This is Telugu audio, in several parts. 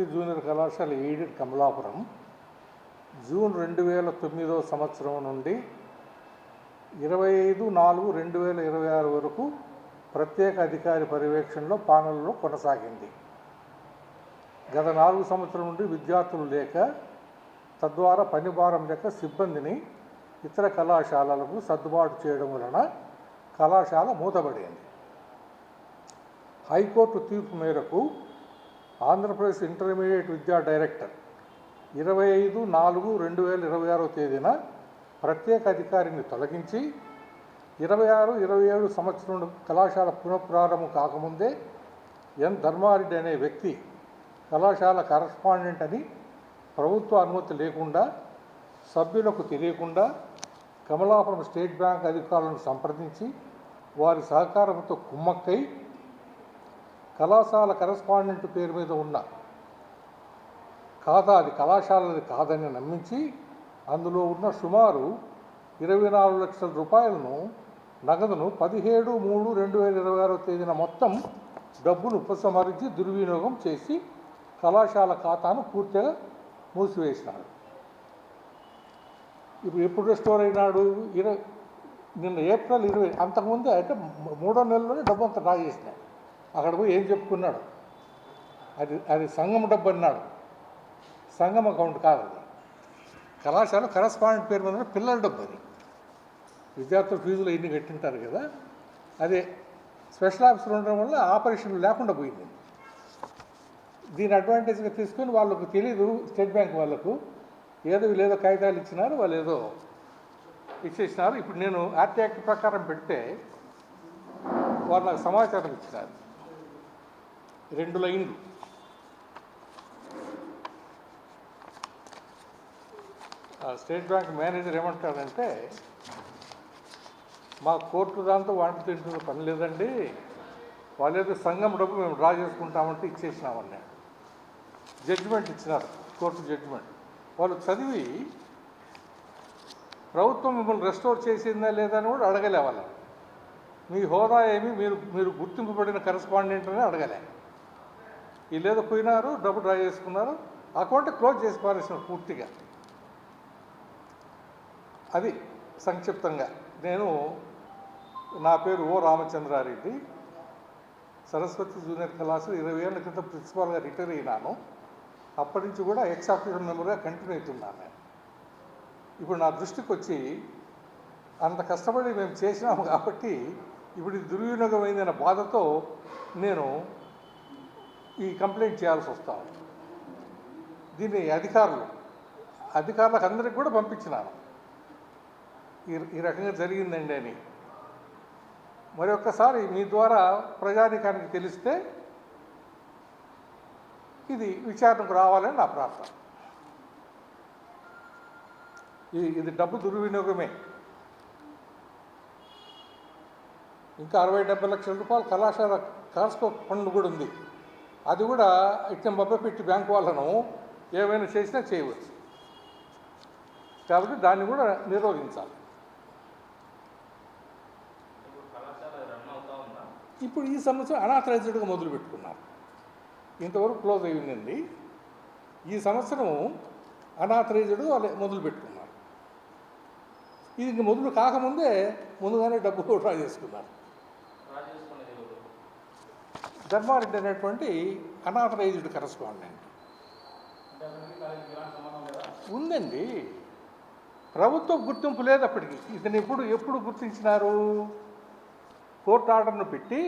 సరస్వతి జూనియర్ కళాశాల ఎయిడెడ్ కమలాపురం జూన్ 2009 సంవత్సరం నుండి 25/4/2026 వరకు ప్రత్యేక అధికారి పర్యవేక్షణలో పాలనలో కొనసాగింది. గత 4 సంవత్సరాల నుండి విద్యార్థులు లేక, తద్వారా పనిభారం లేక సిబ్బందిని ఇతర కళాశాలలకు సర్దుబాటు చేయడం వలన కళాశాల మూతబడింది. హైకోర్టు తీర్పు మేరకు ఆంధ్రప్రదేశ్ ఇంటర్మీడియట్ విద్యా డైరెక్టర్ 25/4/2026 తేదీన ప్రత్యేక అధికారిని తొలగించి 26-27 సంవత్సరం కళాశాల పునఃప్రారంభం కాకముందే ఎన్ ధర్మారెడ్డి అనే వ్యక్తి కళాశాల కరస్పాండెంట్ అని ప్రభుత్వ అనుమతి లేకుండా, సభ్యులకు తెలియకుండా కమలాపురం స్టేట్ బ్యాంక్ అధికారులను సంప్రదించి వారి సహకారంతో కుమ్మక్కై కళాశాల కరస్పాండెంట్ పేరు మీద ఉన్న ఖాతా అది కళాశాలది కాదని నమ్మించి అందులో ఉన్న సుమారు 24 లక్షల రూపాయలను నగదును 17/3/2026 తేదీన మొత్తం డబ్బును ఉపసంహరించి దుర్వినియోగం చేసి కళాశాల ఖాతాను పూర్తిగా మూసివేసినాడు. ఇప్పుడు ఎప్పుడు రెస్టోర్ అయినాడు? నిన్న ఏప్రిల్ 20. అంతకుముందే అంటే 3వ నెలలోనే డబ్బు అంతా డ్రా చేసినాడు. అక్కడ పోయి ఏం చెప్పుకున్నాడు? అది సంఘం డబ్బు అన్నాడు. సంఘం అకౌంట్ కాదు అది. కళాశాల కరస్పాండెంట్ పేరు మీద పిల్లల డబ్బు అది. విద్యార్థుల ఫీజులు ఎన్ని కట్టింటారు కదా, అదే స్పెషల్ ఆఫీసర్ ఉండడం వల్ల ఆపరేషన్ లేకుండా పోయింది. దీని అడ్వాంటేజ్గా తీసుకొని వాళ్ళకు తెలీదు, స్టేట్ బ్యాంక్ వాళ్ళకు ఏదో వీళ్ళేదో కాగితాలు ఇచ్చినారు, వాళ్ళు ఏదో ఇచ్చేసినారు. ఇప్పుడు నేను ఆర్టీ యాక్ట్ ప్రకారం పెడితే వాళ్ళు నాకు సమాచారం ఇచ్చినారు. 2 లైన్లు. స్టేట్ బ్యాంక్ మేనేజర్ ఏమంటాడంటే, మా కోర్టు దాంతో వాటితో తింటున్న పని లేదండి, వాళ్ళేదో సంఘం డబ్బు మేము డ్రా చేసుకుంటామంటే ఇచ్చేసినామన్నాడు. జడ్జిమెంట్ ఇచ్చినారు, కోర్టు జడ్జిమెంట్. వాళ్ళు చదివి ప్రభుత్వం మిమ్మల్ని రెస్టోర్ చేసిందా లేదా అని కూడా అడగలే. వాళ్ళు మీ హోదా ఏమి, మీరు గుర్తింపబడిన కరస్పాండెంట్ అని అడగలే. వీళ్ళేదో పోయినారు, డబ్బు డ్రా చేసుకున్నారు, అకౌంట్ క్లోజ్ చేసి పారేసినారు పూర్తిగా. అది సంక్షిప్తంగా. నా పేరు ఓ రామచంద్రారెడ్డి. సరస్వతి జూనియర్ కళాశాల 20 ఏళ్ల క్రితం ప్రిన్సిపాల్గా రిటైర్ అయినాను. అప్పటి నుంచి కూడా ఎక్స్ ఆఫీసర్ మెంబర్గా కంటిన్యూ అవుతున్నాను నేను. ఇప్పుడు నా దృష్టికి వచ్చి అంత కష్టపడి మేము చేసినాము కాబట్టి ఇప్పుడు ఇది దుర్వినియోగమైందన్న బాధతో నేను ఈ కంప్లైంట్ చేయాల్సి వస్తాను. దీన్ని అధికారులకు అందరికి కూడా పంపించినాను, ఈ రకంగా జరిగిందండి అని. మరి ఒక్కసారి మీ ద్వారా ప్రజానీకానికి తెలిస్తే ఇది విచారణకు రావాలని నా ప్రార్థన. ఇది డబ్బు దుర్వినియోగమే. ఇంకా 60-70 లక్షల రూపాయలు కళాశాల కాస్కోప్ ఫండ్ కూడా ఉంది. అది కూడా ఇట్లా పెట్టి బ్యాంకు వాళ్ళను ఏమైనా చేసినా చేయవచ్చు. కాబట్టి దాన్ని కూడా నిరోధించాలి. ఇప్పుడు ఈ సంవత్సరం అనాథరైజ్డ్గా మొదలుపెట్టుకున్నారు. ఇంతవరకు క్లోజ్ అయ్యిందండి. ఈ సంవత్సరం అనాథరైజ్డ్ వాళ్ళు మొదలుపెట్టుకున్నారు. ఇది ఇంక మొదలు కాకముందే ముందుగానే డబ్బు డ్రా చేసుకున్నారు. ధర్మారెడ్డి అనేటువంటి అనాథరైజ్డ్ కరస్పాండెంట్ ఉందండి. ప్రభుత్వ గుర్తింపు లేదు అప్పటికి. ఇతను ఎప్పుడు గుర్తించినారు? కోర్టు ఆర్డర్ను పెట్టి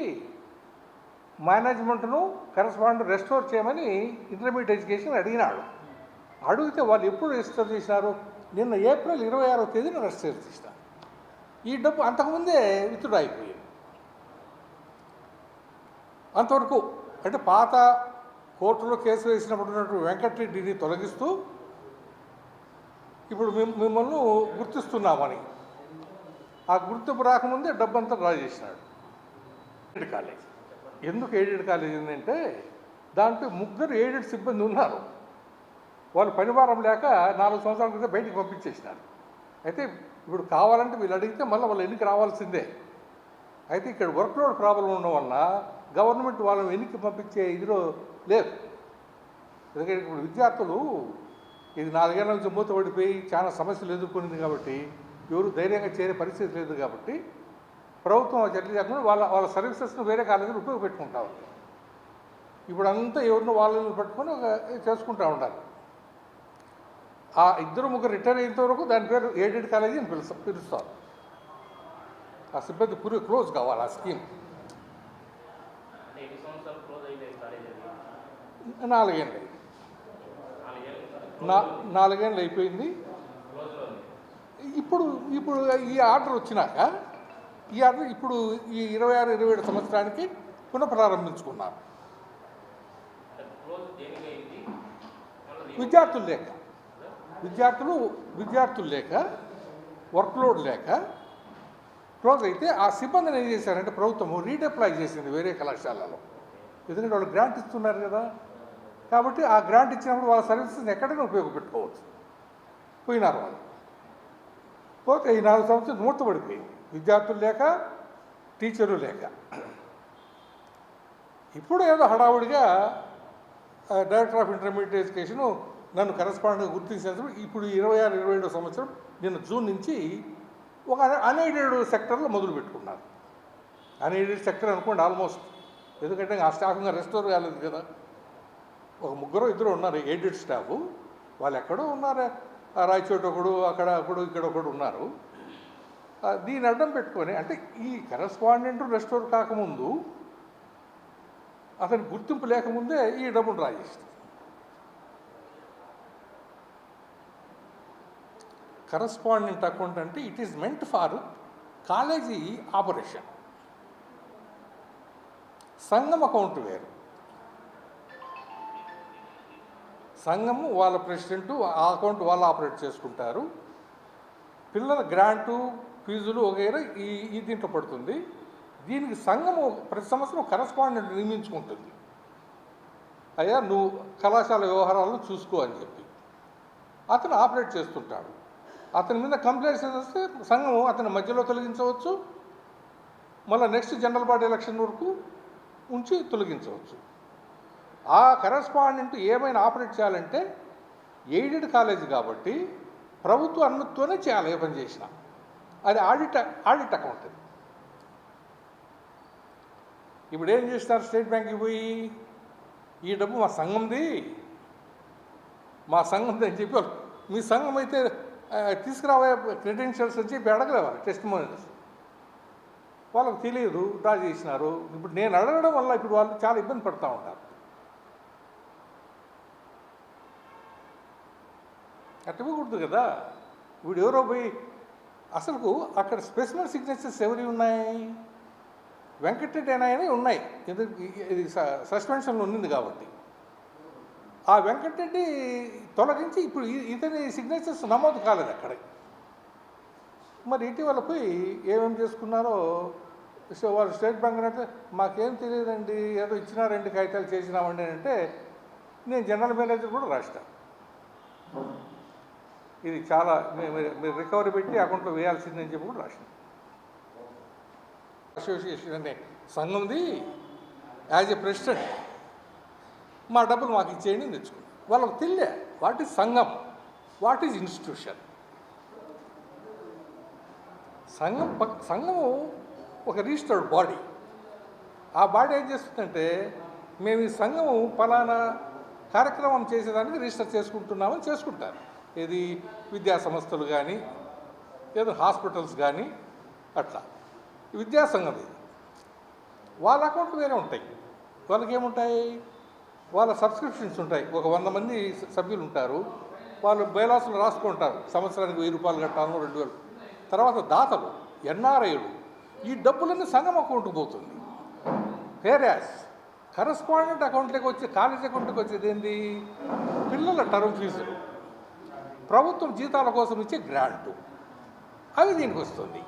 మేనేజ్మెంట్ను కరస్పాండెంట్ రెస్టోర్ చేయమని ఇంటర్మీడియట్ ఎడ్యుకేషన్ అడిగినాడు. అడిగితే వాళ్ళు ఎప్పుడు రిజిస్టర్ చేసినారు? నిన్న ఏప్రిల్ 26వ తేదీన రిజిస్టర్ చేసినారు. ఈ డబ్బు అంతకుముందే విత్డ్రా అయిపోయింది. అంతవరకు అంటే పాత కోర్టులో కేసు వేసినప్పుడు ఉన్నటువంటి వెంకటరెడ్డిని తొలగిస్తూ ఇప్పుడు మిమ్మల్ని గుర్తిస్తున్నామని, ఆ గుర్తింపు రాకముందే డబ్బంతా డ్రా చేసినాడు. Aided college. ఎందుకు ఎయిడెడ్ కాలేజ్ ఏంటంటే దాంట్లో 3 ఎయిడెడ్ సిబ్బంది ఉన్నారు. వాళ్ళు పనిభారం లేక 4 సంవత్సరాల క్రితం బయటికి పంపించేసినారు. అయితే ఇప్పుడు కావాలంటే వీళ్ళు అడిగితే మళ్ళీ వాళ్ళు ఎన్నిక రావాల్సిందే. అయితే ఇక్కడ వర్క్లోడ్ ప్రాబ్లం ఉండడం వల్ల గవర్నమెంట్ వాళ్ళని ఎన్నిక పంపించే ఇదిలో లేదు. ఎందుకంటే ఇప్పుడు విద్యార్థులు ఇది 4 ఏళ్ల నుంచి మూతపడిపోయి చాలా సమస్యలు ఎదుర్కొనింది కాబట్టి ఎవరు ధైర్యంగా చేరే పరిస్థితి లేదు కాబట్టి ప్రభుత్వం చర్యలు చేయకుండా వాళ్ళ సర్వీసెస్ను వేరే కాలేజీలు ఉపయోగపెట్టుకుంటా ఉంది. ఇప్పుడు అంతా ఎవరినో వాళ్ళని పట్టుకొని చేసుకుంటూ ఉండాలి. ఆ 2-3 రిటైర్ అయినంత వరకు దాని పేరు ఎయిడెడ్ కాలేజీ అని పిలుస్తారు. ఆ సిబ్బంది క్లోజ్ కావాలి ఆ స్కీమ్. 4 ఏళ్ళు 4 ఏళ్ళు అయిపోయింది. ఇప్పుడు ఈ ఆర్డర్ వచ్చినాక ఈ ఆర్డర్ ఇప్పుడు ఈ 26-27 సంవత్సరానికి పునఃప్రారంభించుకున్నారు. విద్యార్థులు లేక వర్క్లోడ్ లేక క్లోజ్ అయితే ఆ సిబ్బందిని ఏం చేశారంటే ప్రభుత్వము రీడెప్లాయ్ చేసింది వేరే కళాశాలలో. ఎందుకంటే వాళ్ళు గ్రాంట్ ఇస్తున్నారు కదా, కాబట్టి ఆ గ్రాంట్ ఇచ్చినప్పుడు వాళ్ళ సర్వీసెస్ని ఎక్కడైనా ఉపయోగపెట్టుకోవచ్చు. పోయినారు వాళ్ళు. పోతే ఈ 4 సంవత్సరాలు మూర్తపడిపోయింది. విద్యార్థులు లేక, టీచర్లు లేక. ఇప్పుడు ఏదో హడావుడిగా డైరెక్టర్ ఆఫ్ ఇంటర్మీడియట్ ఎడ్యుకేషను నన్ను కరెస్పాండెంట్గా గుర్తించినప్పుడు ఇప్పుడు 26-27 సంవత్సరం నిన్న జూన్ నుంచి ఒక అన్ఎయిడెడ్ సెక్టర్లో మొదలు పెట్టుకున్నారు. అన్ఎయిడెడ్ సెక్టర్ అనుకోండి ఆల్మోస్ట్, ఎందుకంటే ఆ స్టాఫ్ ఇంకా రెస్టోర్ కాలేదు కదా. ఒక 3-2 ఉన్నారు ఎయిడెడ్ స్టాఫ్. వాళ్ళు ఎక్కడో ఉన్నారు, రాయచోట ఒకడు, అక్కడ ఒకడు, ఇక్కడ ఒకడు ఉన్నారు. దీన్ని అడ్డం పెట్టుకొని అంటే ఈ కరెస్పాండెంట్ రెస్టోర్ కాకముందు అతని గుర్తింపు లేకముందే ఈ డబ్బులు డ్రా చేస్తుంది. కరెస్పాండెంట్ అకౌంట్ అంటే it is meant for college operation. సంఘం అకౌంట్ వేరు. సంఘము వాళ్ళ ప్రెసిడెంటు ఆ అకౌంట్ వాళ్ళు ఆపరేట్ చేసుకుంటారు. పిల్లల గ్రాంటు ఫీజులు వగైరా ఈ దీంట్లో పడుతుంది. దీనికి సంఘము ప్రతి సంవత్సరం కరెస్పాండెంట్ నియమించుకుంటుంది. అయ్యా నువ్వు కళాశాల వ్యవహారాలను చూసుకో అని చెప్పి అతను ఆపరేట్ చేస్తుంటాడు. అతని మీద కంప్లైంట్స్ వస్తే సంఘము అతని మధ్యలో తొలగించవచ్చు, మళ్ళీ నెక్స్ట్ జనరల్ బాడీ ఎలక్షన్ వరకు ఉంచి తొలగించవచ్చు. ఆ కరెస్పాండెంట్ ఏమైనా ఆపరేట్ చేయాలంటే ఎయిడెడ్ కాలేజీ కాబట్టి ప్రభుత్వ అనుమతితోనే చేయాలి. ఏ పని చేసినా అది ఆడిట్ అకౌంట్. ఇప్పుడు ఏం చేస్తున్నారు, స్టేట్ బ్యాంక్కి పోయి ఈ డబ్బు మా సంఘంది అని చెప్పి మీ సంఘం అయితే తీసుకురావే క్రెడెన్షియల్స్ అని చెప్పి అడగలేవాలి, టెస్ట్ మోనిటర్స్. వాళ్ళకి తెలియదు, డ్రా చేసినారు. ఇప్పుడు నేను అడగడం వల్ల ఇప్పుడు వాళ్ళు చాలా ఇబ్బంది పడుతూ ఉంటారు. అట్టకూడదు కదా. వీడు ఎవరో పోయి అసలు అక్కడ స్పెసిమన్ సిగ్నేచర్స్ ఎవరి ఉన్నాయి, వెంకటరెడ్డి ఉన్నాయి. ఇది సస్పెన్షన్లో ఉన్నింది కాబట్టి ఆ వెంకటరెడ్డి తొలగించి ఇప్పుడు ఇతని సిగ్నేచర్స్ నమోదు కాలేదు అక్కడ. మరి ఇటీవల పోయి ఏమేమి చేసుకున్నారో వాళ్ళు స్టేట్ బ్యాంక్ అంటే మాకేం తెలియదండి, ఏదో ఇచ్చినా 2 కాగితాలు చేసినామండి అంటే నేను జనరల్ మేనేజర్ కూడా రాష్ట్రం ఇది చాలా మీరు రికవరీ పెట్టి అకౌంట్లో వేయాల్సిందని చెప్పి కూడా రాసిన అసోసియేషన్ అనే సంఘంది యాజ్ ఎ ప్రెసిడెంట్ మా డబ్బులు మాకు ఇచ్చేయండి తెచ్చుకున్నాం. వాళ్ళకి తెలియే వాట్ ఈజ్ సంఘం, వాట్ ఈజ్ ఇన్స్టిట్యూషన్. సంఘము ఒక రిజిస్టర్డ్ బాడీ. ఆ బాడీ ఏం చేస్తుందంటే మేము ఈ సంఘము ఫలానా కార్యక్రమం చేసేదానికి రిజిస్టర్ చేసుకుంటున్నామని చేసుకుంటారు. ఏది విద్యా సంస్థలు కానీ ఏదో హాస్పిటల్స్ కానీ అట్లా విద్యాసంఘం. ఇది వాళ్ళ అకౌంట్లు వేరే ఉంటాయి. వాళ్ళకి ఏముంటాయి, వాళ్ళ సబ్స్క్రిప్షన్స్ ఉంటాయి. ఒక 100 మంది సభ్యులు ఉంటారు. వాళ్ళు బైలాసులు రాసుకుంటారు, సంవత్సరానికి 1000 రూపాయలు కట్టాను, 2000. తర్వాత దాతలు, ఎన్ఆర్ఐలు, ఈ డబ్బులన్నీ సంఘం అకౌంట్కి పోతుంది. వేరాస్ కరెస్పాండెంట్ అకౌంట్లోకి వచ్చే కాలేజ్ అకౌంట్కి వచ్చేది ఏంది, పిల్లల టర్మ్ ఫీజులు, ప్రభుత్వం జీతాల కోసం ఇచ్చే గ్రాంటు, అవి దీనికి వస్తుంది.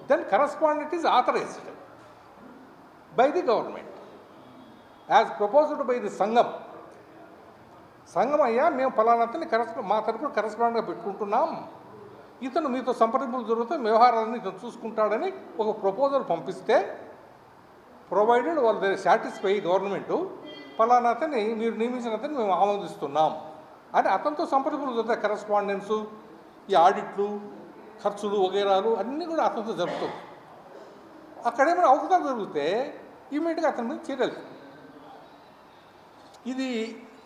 Then correspondent is authorized by the government as proposed by the సంఘం. అయ్యా మేము ఫలానాతని మా తరఫున కరెస్పాండెంట్గా పెట్టుకుంటున్నాం, ఇతను మీతో సంప్రదింపులు జరుగుతూ వ్యవహారాలను ఇతను చూసుకుంటాడని ఒక ప్రపోజల్ పంపిస్తే ప్రొవైడెడ్ వాళ్ళు సాటిస్ఫై గవర్నమెంటు ఫలానా అతన్ని మీరు నియమించిన అతన్ని మేము ఆమోదిస్తున్నాం అని అతనితో సంప్రదింపులు జరుగుతాయి. కరెస్పాండెన్సు, ఈ ఆడిట్లు, ఖర్చులు వగైరాలు అన్నీ కూడా అతనితో జరుగుతుంది. అక్కడేమైనా అవసరాలు జరిగితే ఇమీడియట్గా అతని మీద చర్యలు. ఇది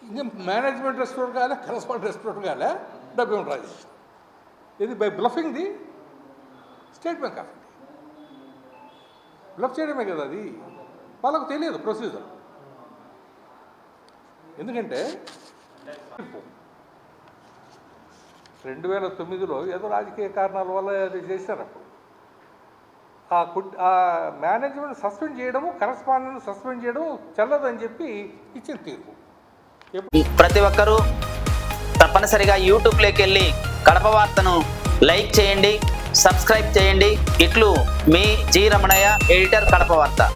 ఇంకా మేనేజ్మెంట్ రెస్టారెంట్ కాలే, కరెస్పాండెంట్ రెస్టారెంట్ కాలే, డబ్బు రాజేష్. ఇది by bluffing the state bank of India. Bluff చేయడమే కదా అది, వాళ్ళకు తెలియదు ప్రొసీజర్. ఎందుకంటే 2009లో ఏదో రాజకీయ కారణాల వల్ల అది చేశారు. అప్పుడు ఆ మేనేజ్మెంట్ సస్పెండ్ చేయడము, కరెస్పాండెంట్ సస్పెండ్ చేయడం చెల్లదని చెప్పి ఇచ్చిన తీర్పు. ప్రతి ఒక్కరూ తప్పనిసరిగా యూట్యూబ్లోకి వెళ్ళి కడప వార్తను లైక్ చేయండి, సబ్స్క్రైబ్ చేయండి. ఇట్లు మీ జి రమణయ్య, ఎడిటర్, కడప వార్త.